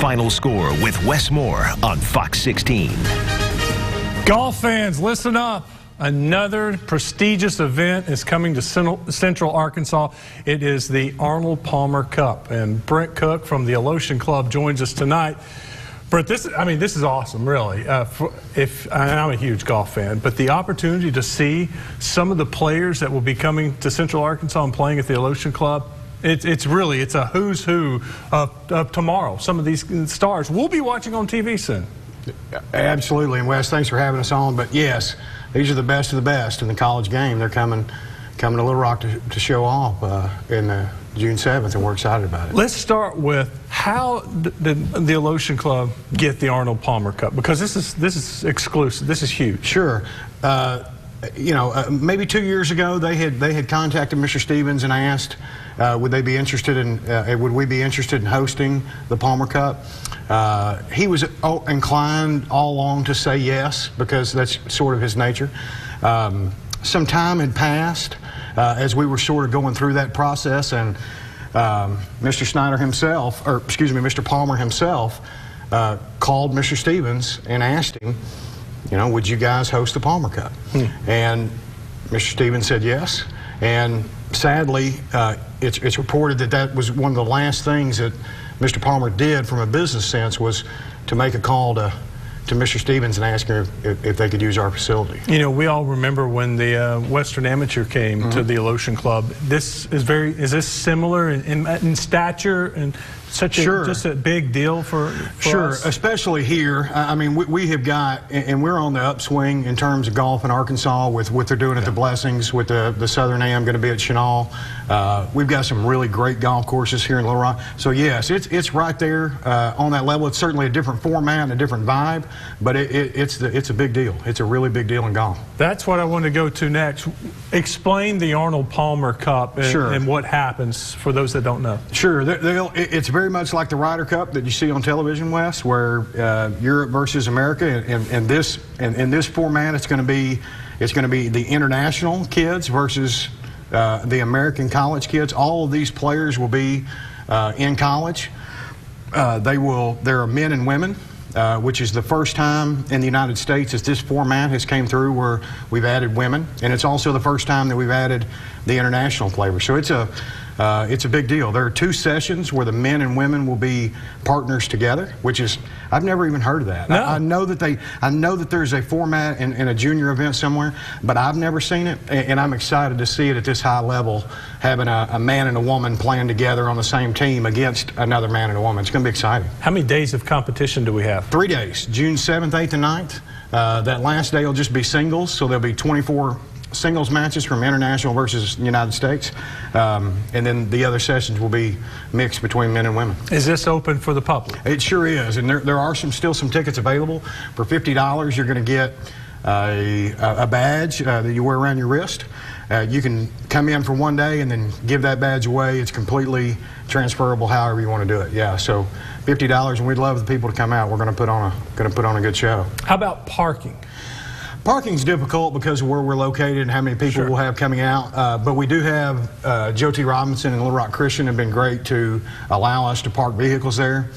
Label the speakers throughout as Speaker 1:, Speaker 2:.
Speaker 1: Final Score with Wes Moore on Fox 16.
Speaker 2: Golf fans, listen up. Another prestigious event is coming to Central Arkansas. It is the Arnold Palmer Cup, and Brent Cook from the Alotian Club joins us tonight. Brent, this is awesome, really. And I'm a huge golf fan, but the opportunity to see some of the players that will be coming to Central Arkansas and playing at the Alotian Club, it's a who's who of tomorrow. Some of these stars we'll be watching on TV soon.
Speaker 3: Absolutely, and Wes, thanks for having us on. But yes, these are the best of the best in the college game. They're coming to Little Rock to show off in June 7th, and we're excited about it.
Speaker 2: Let's start with how did the Alotian Club get the Arnold Palmer Cup? Because this is exclusive. This is huge.
Speaker 3: Sure. Maybe 2 years ago they had contacted Mr. Stevens and asked would we be interested in hosting the Palmer Cup. He was inclined all along to say yes, because that's sort of his nature. Some time had passed as we were sort of going through that process, and Mr. Palmer himself called Mr. Stevens and asked him, would you guys host the Palmer Cup? And Mr. Stevens said yes. And sadly, it's reported that was one of the last things that Mr. Palmer did from a business sense, was to make a call to Mr. Stevens and ask him if they could use our facility.
Speaker 2: We all remember when the Western Amateur came to the Alotian Club. Is this similar in stature and just a big deal for us?
Speaker 3: Especially here. I mean, we have got, and we're on the upswing in terms of golf in Arkansas with what they're doing at the Blessings, with the Southern Am going to be at Chenal. We've got some really great golf courses here in Little Rock. So yes, it's right there on that level. It's certainly a different format and a different vibe, but it's a big deal. It's a really big deal in golf.
Speaker 2: That's what I want to go to next. Explain the Arnold Palmer Cup and what happens for those that don't know.
Speaker 3: Sure. It's very much like the Ryder Cup that you see on television, Wes, where Europe versus America. And in this format, it's going to be the international kids versus the American college kids. All of these players will be in college. There are men and women, which is the first time in the United States that this format has came through where we've added women, and it's also the first time that we've added the international flavor. So it's a big deal. There are 2 sessions where the men and women will be partners together, which is, I've never even heard of that.
Speaker 2: No.
Speaker 3: I know that there's a format in a junior event somewhere, but I've never seen it, and I'm excited to see it at this high level, having a man and a woman playing together on the same team against another man and a woman. It's going to be exciting.
Speaker 2: How many days of competition do we have?
Speaker 3: 3 days, June 7th, 8th, and 9th. That last day will just be singles, so there'll be 24 singles matches from international versus United States, and then the other sessions will be mixed between men and women.
Speaker 2: Is this open for the public?
Speaker 3: It sure is, and there are still some tickets available. For $50, you're going to get a badge that you wear around your wrist. You can come in for 1 day and then give that badge away. It's completely transferable however you want to do it. Yeah, so $50, and we'd love the people to come out. We're going to put on a good show.
Speaker 2: How about parking?
Speaker 3: Parking's difficult because of where we're located and how many people we'll have coming out. But we do have Joe T. Robinson and Little Rock Christian have been great to allow us to park vehicles there.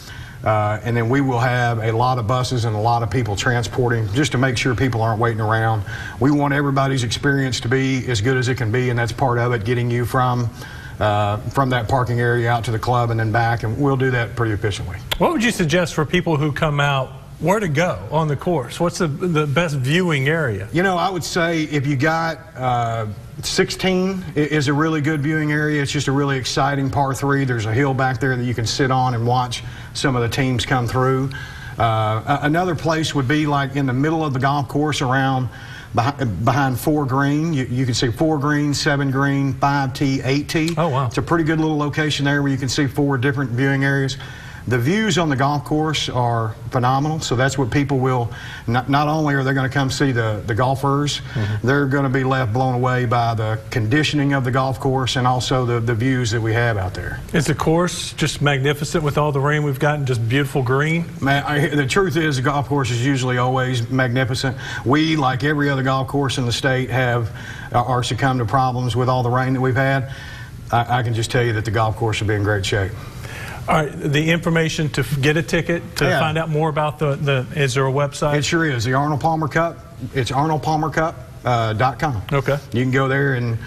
Speaker 3: And then we will have a lot of buses and a lot of people transporting, just to make sure people aren't waiting around. We want everybody's experience to be as good as it can be, and that's part of it, getting you from that parking area out to the club and then back, and we'll do that pretty efficiently. What
Speaker 2: would you suggest for people who come out? Where to go on the course? What's the best viewing area? I would say if you got 16 is a really good viewing area. It's just a really exciting par 3. There's a hill back there that you can sit on and watch some of the teams come through. Another place would be like in the middle of the golf course around behind 4 green. You can see 4 green, 7 green, 5 tee, 8 tee. Oh, wow.
Speaker 3: It's a pretty good little location there where you can see 4 different viewing areas. The views on the golf course are phenomenal, so that's what people will, not only are they going to come see the golfers, they're going to be left blown away by the conditioning of the golf course and also the views that we have out there.
Speaker 2: Is the course just magnificent with all the rain we've gotten, just beautiful green?
Speaker 3: Man, the truth is the golf course is usually always magnificent. We, like every other golf course in the state, are succumbed to problems with all the rain that we've had. I can just tell you that the golf course will be in great shape.
Speaker 2: All right, the information to get a ticket, to find out more about is there a website?
Speaker 3: It sure is. The Arnold Palmer Cup. It's arnoldpalmercup.com.
Speaker 2: Okay.
Speaker 3: You can go there and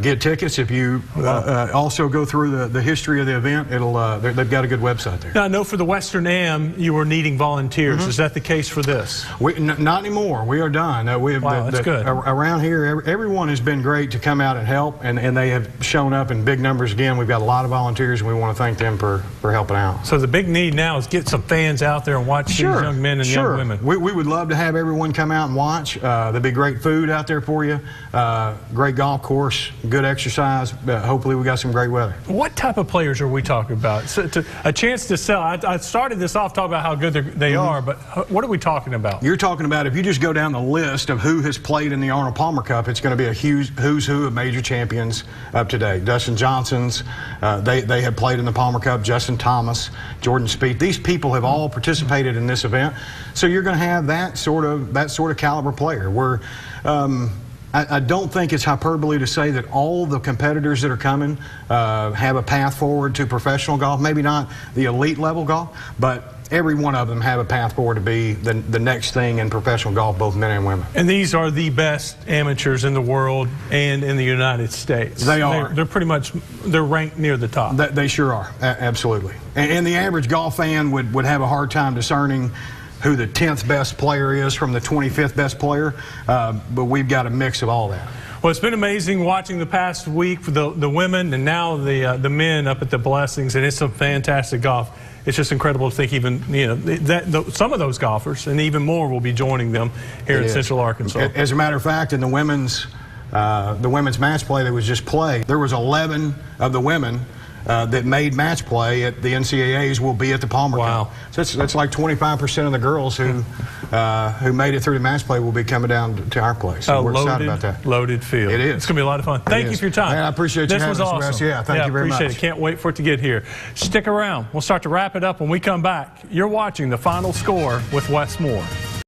Speaker 3: get tickets. If you also go through the history of the event, they've got a good website there.
Speaker 2: Now, I know for the Western Am, you were needing volunteers. Is that the case for this?
Speaker 3: Not anymore. We are done.
Speaker 2: That's good.
Speaker 3: Around here, everyone has been great to come out and help, and they have shown up in big numbers again. We've got a lot of volunteers, and we want to thank them for helping out.
Speaker 2: So the big need now is get some fans out there and watch these young men and young women.
Speaker 3: We would love to have everyone come out and watch. There'll be great food out there for you, great golf course, good exercise. Hopefully we got some great weather.
Speaker 2: What type of players are we talking about? So a chance to sell. I started this off talking about how good they are, but what are we talking about?
Speaker 3: You're talking about, if you just go down the list of who has played in the Arnold Palmer Cup, it's going to be a who's who of major champions up to date. Dustin Johnson's, they have played in the Palmer Cup. Justin Thomas, Jordan Spieth. These people have all participated in this event, so you're going to have that sort of caliber player. I don't think it's hyperbole to say that all the competitors that are coming have a path forward to professional golf. Maybe not the elite level golf, but every one of them have a path forward to be the next thing in professional golf, both men and women. And
Speaker 2: these are the best amateurs in the world and in the United States.
Speaker 3: They are.
Speaker 2: They're pretty much, they're ranked near the top.
Speaker 3: They sure are, absolutely. And the average golf fan would have a hard time discerning who the 10th best player is from the 25th best player, but we've got a mix of all that.
Speaker 2: Well, it's been amazing watching the past week for the women and now the men up at the Blessings, and it's some fantastic golf. It's just incredible to think even, some of those golfers and even more will be joining them here in Central Arkansas.
Speaker 3: As a matter of fact, in the women's match play that was just played, there was 11 of the women that made match play at the NCAAs will be at the Palmer Cup. So that's like 25% of the girls who made it through the match play will be coming down to our place. So we're excited about that.
Speaker 2: Loaded field.
Speaker 3: It is.
Speaker 2: It's going to be a lot of fun. Thank you for your time.
Speaker 3: Man, I appreciate you having us.
Speaker 2: This was awesome.
Speaker 3: Yeah, thank you very much.
Speaker 2: Appreciate it. Can't wait for it to get here. Stick around. We'll start to wrap it up when we come back. You're watching The Final Score with Wes Moore.